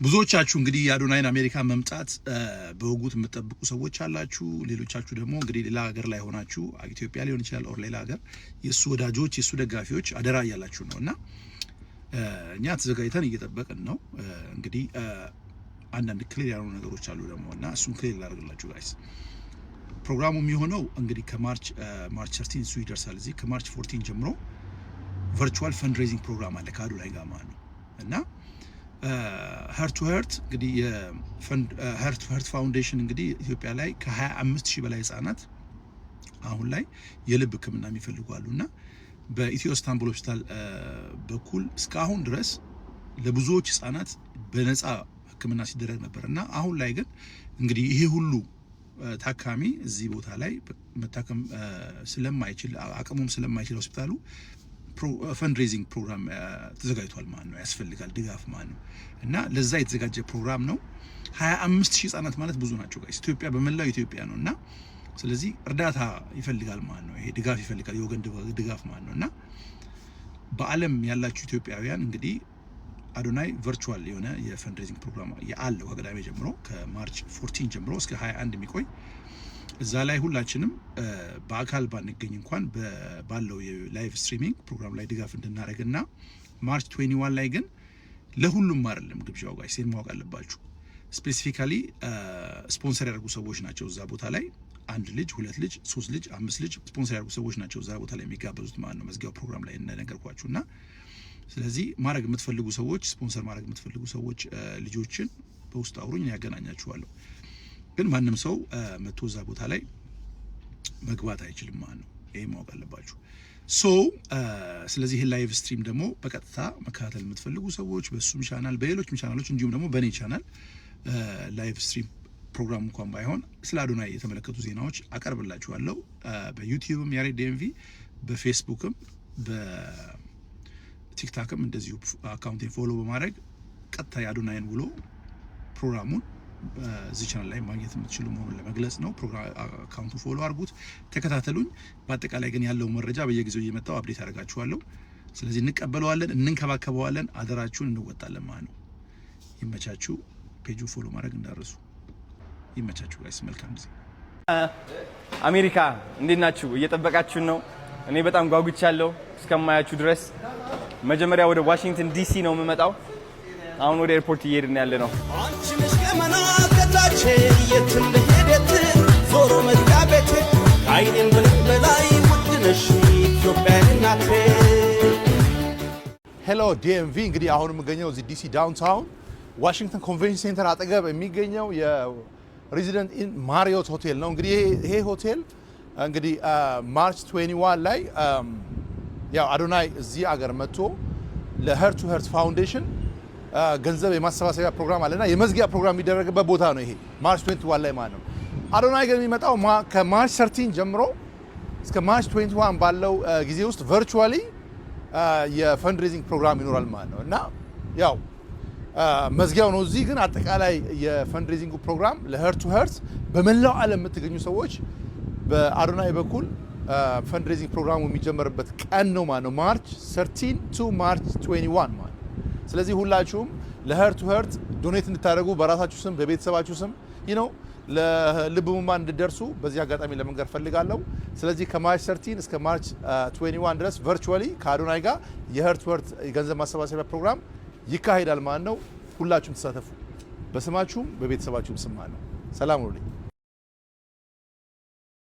ብዙዎቻችሁ እንግዲህ የአዶናይን አሜሪካ መምጣት በወጉት የምትጠብቁ ሰዎች አላችሁ። ሌሎቻችሁ ደግሞ እንግዲህ ሌላ ሀገር ላይ ሆናችሁ ኢትዮጵያ ሊሆን ይችላል ኦር ሌላ ሀገር የሱ ወዳጆች የሱ ደጋፊዎች አደራ እያላችሁ ነውና እኛ ተዘጋጅተን እየጠበቅን ነው። እንግዲህ አንዳንድ ክሊር ያሉ ነገሮች አሉ ደሞና እሱን ክሊር ላድርግላችሁ ጋይስ። ፕሮግራሙ የሚሆነው እንግዲህ ከማርች 13 እሱ ይደርሳል። እዚህ ከማርች 14 ጀምሮ ቨርቹዋል ፈንድሬዚንግ ፕሮግራም አለ ከአዶናይ ጋር ማለት ነው እና ሀርት ቱ ሀርት እንግዲህ የሀርት ቱ ሀርት ፋውንዴሽን እንግዲህ ኢትዮጵያ ላይ ከ25000 በላይ ህጻናት አሁን ላይ የልብ ህክምና የሚፈልጉ አሉና በኢትዮ ኢስታንቡል ሆስፒታል በኩል እስካሁን ድረስ ለብዙዎች ህጻናት በነፃ ህክምና ሲደረግ ነበርና አሁን ላይ ግን እንግዲህ ይሄ ሁሉ ታካሚ እዚህ ቦታ ላይ መታከም ስለማይችል አቅሙም ስለማይችል ሆስፒታሉ ፈንድሬዚንግ ፕሮግራም ተዘጋጅቷል ማለት ነው። ያስፈልጋል ድጋፍ ማለት ነው እና ለዛ የተዘጋጀ ፕሮግራም ነው። 25000 ህጻናት ማለት ብዙ ናቸው ጋይስ። ኢትዮጵያ በመላው ኢትዮጵያ ነውና ስለዚህ እርዳታ ይፈልጋል ማለት ነው። ይሄ ድጋፍ ይፈልጋል የወገን ድጋፍ ማለት ነውና በአለም ያላችሁ ኢትዮጵያውያን እንግዲህ አዶናይ ቨርቹዋል የሆነ የፈንድሬዚንግ ፕሮግራም ያለው ከቅዳሜ ጀምሮ ከማርች 14 ጀምሮ እስከ 21 የሚቆይ እዛ ላይ ሁላችንም በአካል ባንገኝ እንኳን ባለው የላይቭ ስትሪሚንግ ፕሮግራም ላይ ድጋፍ እንድናደርግና ማርች 21 ላይ ግን ለሁሉም አይደለም ግብዣው ጋር ሲል ማወቅ አለባችሁ። ስፔሲፊካሊ ስፖንሰር ያደርጉ ሰዎች ናቸው እዛ ቦታ ላይ 1 ልጅ 2 ልጅ 3 ልጅ 5 ልጅ ስፖንሰር ያደርጉ ሰዎች ናቸው እዛ ቦታ ላይ የሚጋበዙት ማለት ነው መዝጊያው ፕሮግራም ላይ እንደነገርኳችሁና ስለዚህ ማድረግ የምትፈልጉ ሰዎች ስፖንሰር ማድረግ የምትፈልጉ ሰዎች ልጆችን በውስጥ አውሩኝ ያገናኛችኋለሁ። ግን ማንም ሰው መጥቶ እዛ ቦታ ላይ መግባት አይችልም ማለት ነው። ይሄ ማወቅ አለባችሁ። ስለዚህ ይሄ ላይቭ ስትሪም ደግሞ በቀጥታ መከታተል የምትፈልጉ ሰዎች በሱም ቻናል በሌሎችም ቻናሎች እንዲሁም ደግሞ በኔ ቻናል ላይቭ ስትሪም ፕሮግራም እንኳን ባይሆን ስለ አዶናይ የተመለከቱ ዜናዎች አቀርብላችኋለሁ። በዩቲዩብም ያሬድ ዲኤምቪ በፌስቡክም በቲክታክም እንደዚሁ አካውንቴን ፎሎ በማድረግ ቀጥታ የአዶናይን ውሎ ፕሮግራሙን በዚህ ቻናል ላይ ማግኘት የምትችሉ መሆኑን ለመግለጽ ነው። ፕሮግራም አካውንቱን ፎሎ አድርጉት፣ ተከታተሉኝ። በአጠቃላይ ግን ያለው መረጃ በየጊዜው እየመጣው አፕዴት አደርጋችኋለሁ። ስለዚህ እንቀበለዋለን፣ እንንከባከበዋለን፣ አደራችሁን እንወጣለን ማለት ነው። ይመቻችሁ። ፔጁ ፎሎ ማድረግ እንዳረሱ። ይመቻችሁ ጋይስ። መልካም ጊዜ። አሜሪካ እንዴት ናችሁ? እየጠበቃችሁን ነው? እኔ በጣም ጓጉቻለሁ እስከማያችሁ ድረስ። መጀመሪያ ወደ ዋሽንግተን ዲሲ ነው የምመጣው። አሁን ወደ ኤርፖርት እየሄድን ያለ ነው። ሄሎ ዲኤምቪ እንግዲህ አሁን የምገኘው እዚህ ዲሲ ዳውንታውን ዋሽንግተን ኮንቬንሽን ሴንተር አጠገብ የሚገኘው የሬዚደንት ኢን ማሪዮት ሆቴል ነው። እንግዲህ ይሄ ሆቴል እንግዲህ ማርች 21 ላይ ያው አዶናይ እዚህ አገር መጥቶ ለሀርት ቱ ሀርት ፋውንዴሽን ገንዘብ የማሰባሰቢያ ፕሮግራም አለና የመዝጊያ ፕሮግራም የሚደረግበት ቦታ ነው ይሄ ማርች 21 ላይ ማለት ነው። አዶናይ ግን የሚመጣው ከማርች 13 ጀምሮ እስከ ማርች 21 ባለው ጊዜ ውስጥ ቨርቹዋሊ የፈንድሬዚንግ ፕሮግራም ይኖራል ማለት ነው እና ያው መዝጊያው ነው እዚህ። ግን አጠቃላይ የፈንድሬዚንግ ፕሮግራም ለሀርት ቱ ሀርት በመላው ዓለም የምትገኙ ሰዎች በአዶናይ በኩል ፈንድሬዚንግ ፕሮግራሙ የሚጀመርበት ቀን ነው ማለት ነው ማርች 13 ቱ ማርች 21 ማለት ነው። ስለዚህ ሁላችሁም ለሀርት ቱ ሀርት ዶኔት እንድታደርጉ በራሳችሁ ስም በቤተሰባችሁ ስም ለልብ ህሙማን እንድደርሱ በዚህ አጋጣሚ ለመንገር ፈልጋለሁ። ስለዚህ ከማርች 13 እስከ ማርች 21 ድረስ ቨርቹዋሊ ከአዶናይ ጋር የሀርት ቱ ሀርት የገንዘብ ማሰባሰቢያ ፕሮግራም ይካሄዳል ማለት ነው። ሁላችሁም ተሳተፉ፣ በስማችሁም በቤተሰባችሁም ስም ማለት ነው። ሰላም ሁኑልኝ።